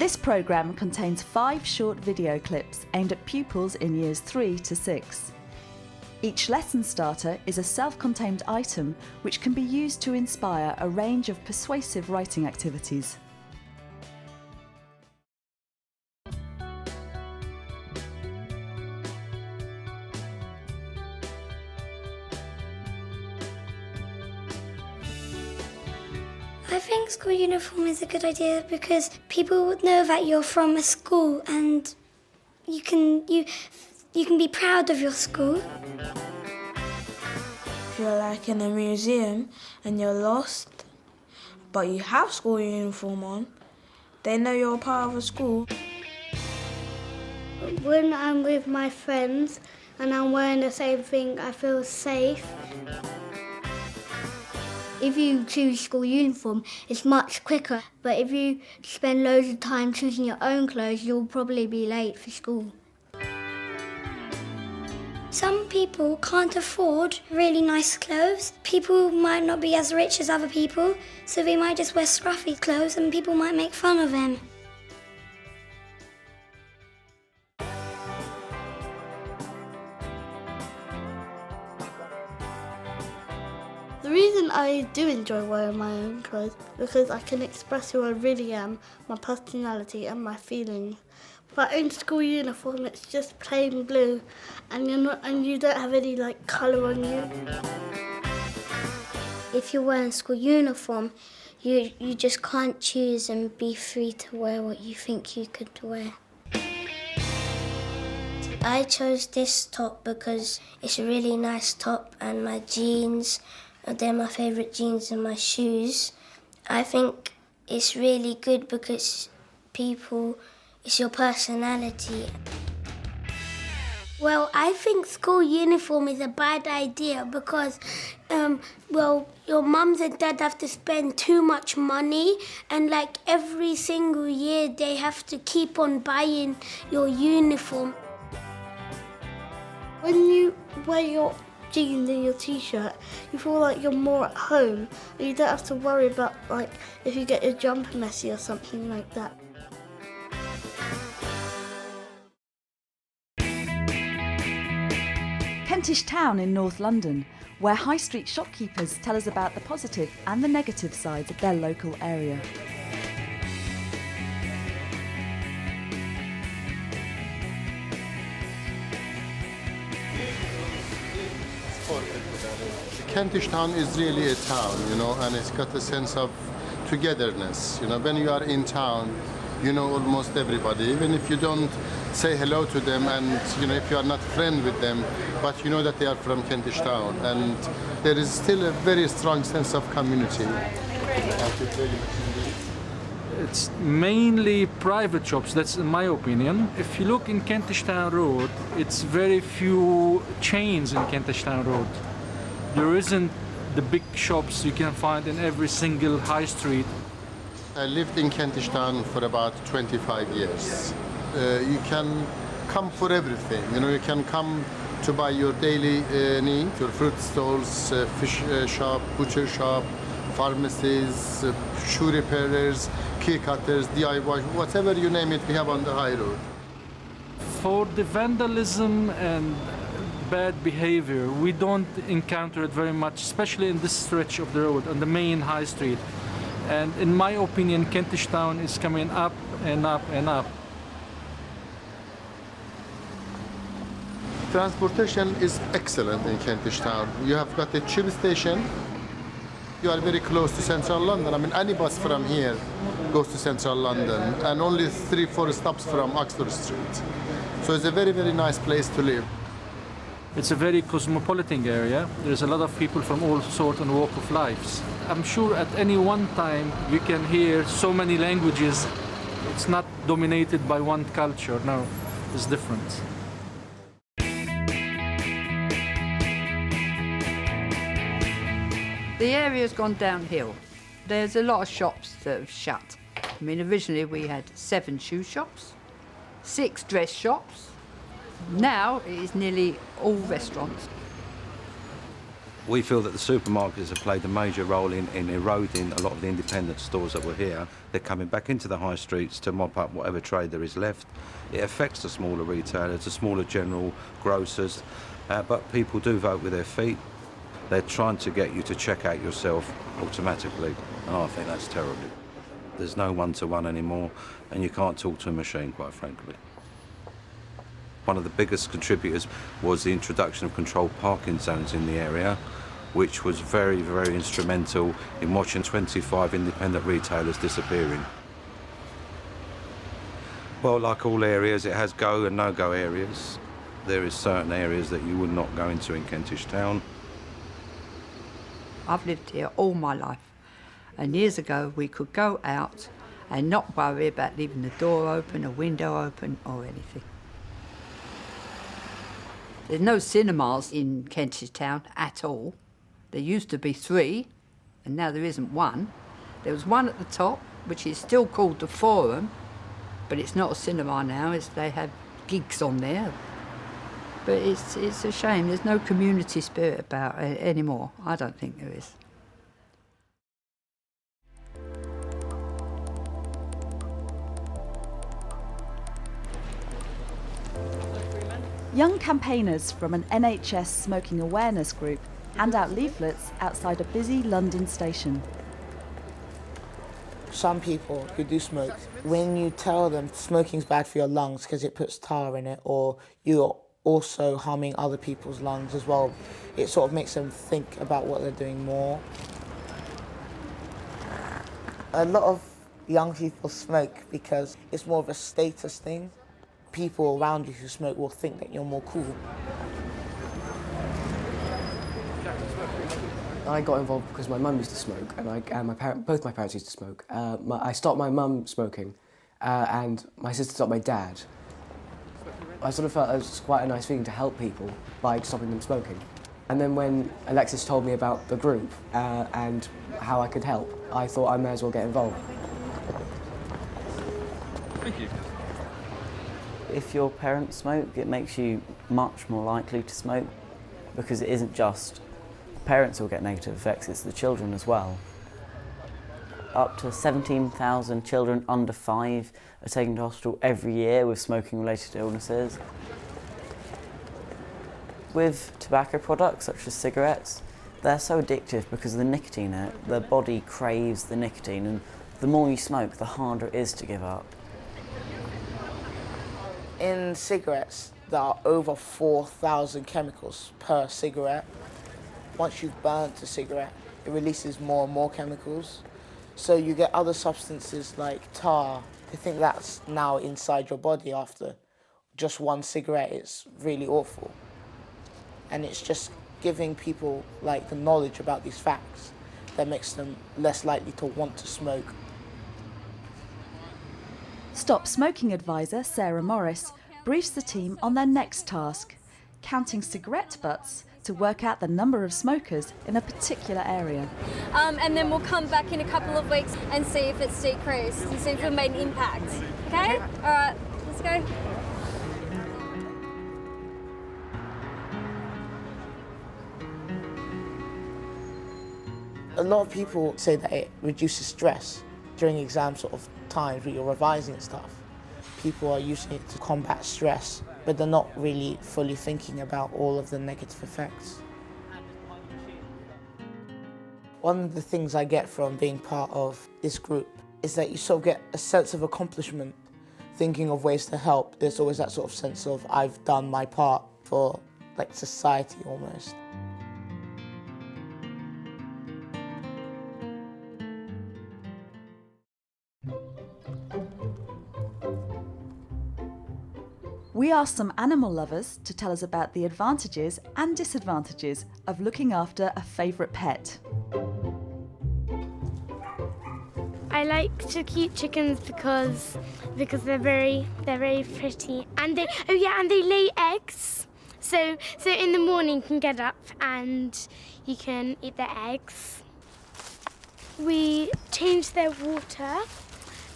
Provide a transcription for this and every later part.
This programme contains 5 short video clips aimed at pupils in years 3 to 6. Each lesson starter is a self-contained item which can be used to inspire a range of persuasive writing activities. I think school uniform is a good idea because people would know that you're from a school and you can be proud of your school. If you're like in a museum and you're lost, but you have school uniform on, they know you're a part of a school. When I'm with my friends and I'm wearing the same thing, I feel safe. If you choose school uniform, it's much quicker, but if you spend loads of time choosing your own clothes, you'll probably be late for school. Some people can't afford really nice clothes. People might not be as rich as other people, so they might just wear scruffy clothes and people might make fun of them. The reason I do enjoy wearing my own clothes because I can express who I really am, my personality and my feelings. But in school uniform, it's just plain blue, and you don't have any colour on you. If you're wearing school uniform, you just can't choose and be free to wear what you think you could wear. I chose this top because it's a really nice top and my jeans. They're my favourite jeans and my shoes. I think it's really good because it's your personality. Well, I think school uniform is a bad idea because, your mums and dad have to spend too much money and every single year they have to keep on buying your uniform. When you wear your jeans and your t-shirt, you feel like you're more at home and you don't have to worry about if you get your jumper messy or something like that. Kentish Town in North London, where high street shopkeepers tell us about the positive and the negative sides of their local area. Kentish Town is really a town, and it's got a sense of togetherness. When you are in town, you know almost everybody, even if you don't say hello to them and, if you are not friend with them, but you know that they are from Kentish Town. And there is still a very strong sense of community. It's mainly private shops, that's in my opinion. If you look in Kentish Town Road, it's very few chains in Kentish Town Road. There isn't the big shops you can find in every single high street. I lived in Kentish Town for about 25 years. You can come for everything. You can come to buy your daily need, your fruit stalls, fish shop, butcher shop, pharmacies, shoe repairers, key cutters, DIY, whatever you name it, we have on the high road. For the vandalism and bad behavior, we don't encounter it very much, especially in this stretch of the road, on the main high street. And in my opinion, Kentish Town is coming up and up and up. Transportation is excellent in Kentish Town. You have got a tube station. You are very close to central London. I mean, any bus from here goes to central London, and only 3-4 stops from Oxford Street. So it's a very, very nice place to live. It's a very cosmopolitan area. There's a lot of people from all sorts and walk of lives. I'm sure at any one time you can hear so many languages. It's not dominated by one culture. No, it's different. The area's gone downhill. There's a lot of shops that have shut. I mean, originally we had 7 shoe shops, 6 dress shops. Now it is nearly all restaurants. We feel that the supermarkets have played a major role in eroding a lot of the independent stores that were here. They're coming back into the high streets to mop up whatever trade there is left. It affects the smaller retailers, the smaller general grocers, but people do vote with their feet. They're trying to get you to check out yourself automatically, and I think that's terrible. There's no one-to-one anymore, and you can't talk to a machine, quite frankly. One of the biggest contributors was the introduction of controlled parking zones in the area, which was very, very instrumental in watching 25 independent retailers disappearing. Well, like all areas, it has go and no-go areas. There is certain areas that you would not go into in Kentish Town. I've lived here all my life, and years ago we could go out and not worry about leaving the door open, a window open or anything. There's no cinemas in Kentish Town at all. There used to be 3, and now there isn't one. There was one at the top, which is still called the Forum, but it's not a cinema now, they have gigs on there. But it's a shame, there's no community spirit about it anymore. I don't think there is. Young campaigners from an NHS smoking awareness group hand out leaflets outside a busy London station. Some people who do smoke, when you tell them smoking's bad for your lungs because it puts tar in it, or you're also harming other people's lungs as well, it sort of makes them think about what they're doing more. A lot of young people smoke because it's more of a status thing. People around you who smoke will think that you're more cool. I got involved because my mum used to smoke, and both my parents used to smoke. I stopped my mum smoking, and my sister stopped my dad. I sort of felt it was quite a nice thing to help people by stopping them smoking. And then when Alexis told me about the group and how I could help, I thought I may as well get involved. Thank you. If your parents smoke, it makes you much more likely to smoke, because it isn't just parents who will get negative effects, it's the children as well. Up to 17,000 children under 5 are taken to hospital every year with smoking-related illnesses. With tobacco products such as cigarettes, they're so addictive because of the nicotine in it. The body craves the nicotine, and the more you smoke, the harder it is to give up. In cigarettes, there are over 4,000 chemicals per cigarette. Once you've burnt a cigarette, it releases more and more chemicals. So you get other substances like tar. To think that's now inside your body after just one cigarette is really awful. And it's just giving people like the knowledge about these facts that makes them less likely to want to smoke. Stop Smoking advisor Sarah Morris briefs the team on their next task, counting cigarette butts to work out the number of smokers in a particular area. And then we'll come back in a couple of weeks and see if it's decreased and see if we've made an impact. Okay? All right, let's go. A lot of people say that it reduces stress during exam sort of times where you're revising and stuff. People are using it to combat stress, but they're not really fully thinking about all of the negative effects. One of the things I get from being part of this group is that you sort of get a sense of accomplishment, thinking of ways to help. There's always that sort of sense of I've done my part for like society almost. We asked some animal lovers to tell us about the advantages and disadvantages of looking after a favourite pet. I like to keep chickens because they're very pretty, and they lay eggs. So in the morning you can get up and you can eat their eggs. We change their water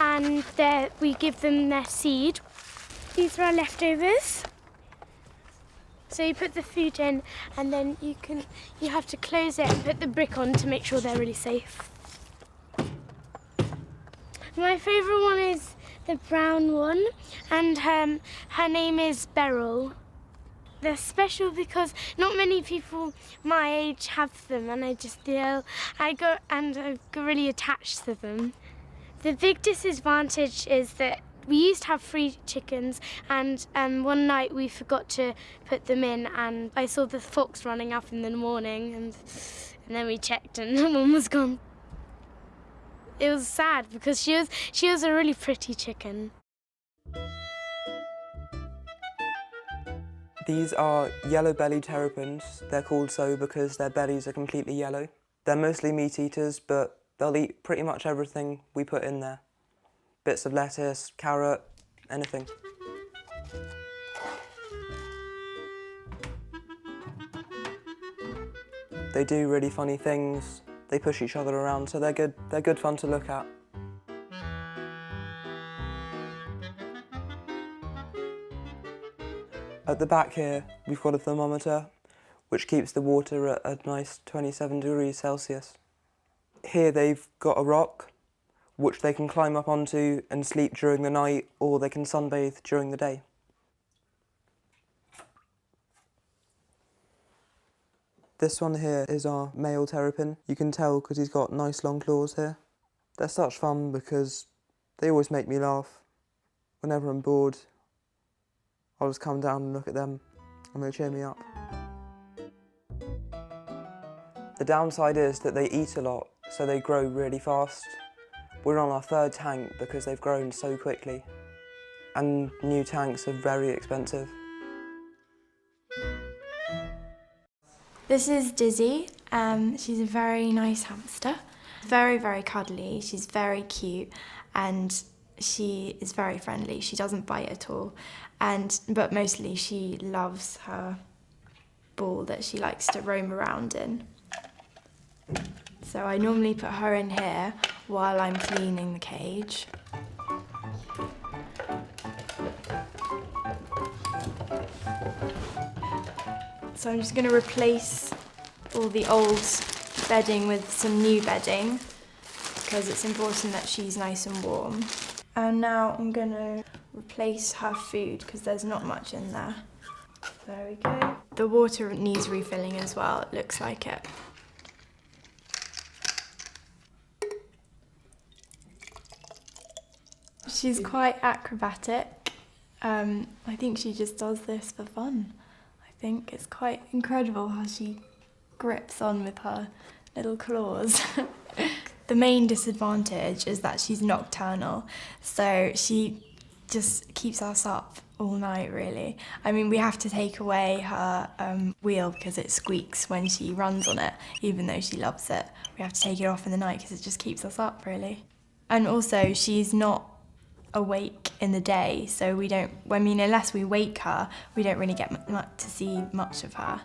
and we give them their seed. These are our leftovers. So you put the food in and then you have to close it and put the brick on to make sure they're really safe. My favourite one is the brown one, and her name is Beryl. They're special because not many people my age have them, and I got really attached to them. The big disadvantage is that we used to have 3 chickens, and one night we forgot to put them in, and I saw the fox running up in the morning, and then we checked and one was gone. It was sad because she was a really pretty chicken. These are yellow-bellied terrapins. They're called so because their bellies are completely yellow. They're mostly meat eaters, but they'll eat pretty much everything we put in there. Bits of lettuce, carrot, anything. They do really funny things. They push each other around, so they're good fun to look at. At the back here, we've got a thermometer, which keeps the water at a nice 27 degrees Celsius. Here they've got a rock, which they can climb up onto and sleep during the night, or they can sunbathe during the day. This one here is our male terrapin. You can tell because he's got nice long claws here. They're such fun because they always make me laugh. Whenever I'm bored, I'll just come down and look at them and they cheer me up. The downside is that they eat a lot, so they grow really fast. We're on our 3rd tank because they've grown so quickly. And new tanks are very expensive. This is Dizzy. She's a very nice hamster. Very, very cuddly. She's very cute and she is very friendly. She doesn't bite at all. But mostly she loves her ball that she likes to roam around in. So I normally put her in here while I'm cleaning the cage. So I'm just going to replace all the old bedding with some new bedding because it's important that she's nice and warm. And now I'm going to replace her food because there's not much in there. There we go. The water needs refilling as well, it looks like it. She's quite acrobatic. I think she just does this for fun. I think it's quite incredible how she grips on with her little claws. The main disadvantage is that she's nocturnal, so she just keeps us up all night, really. I mean, we have to take away her wheel because it squeaks when she runs on it, even though she loves it. We have to take it off in the night because it just keeps us up, really. And also, she's not awake in the day, so unless we wake her, we don't really get to see much of her.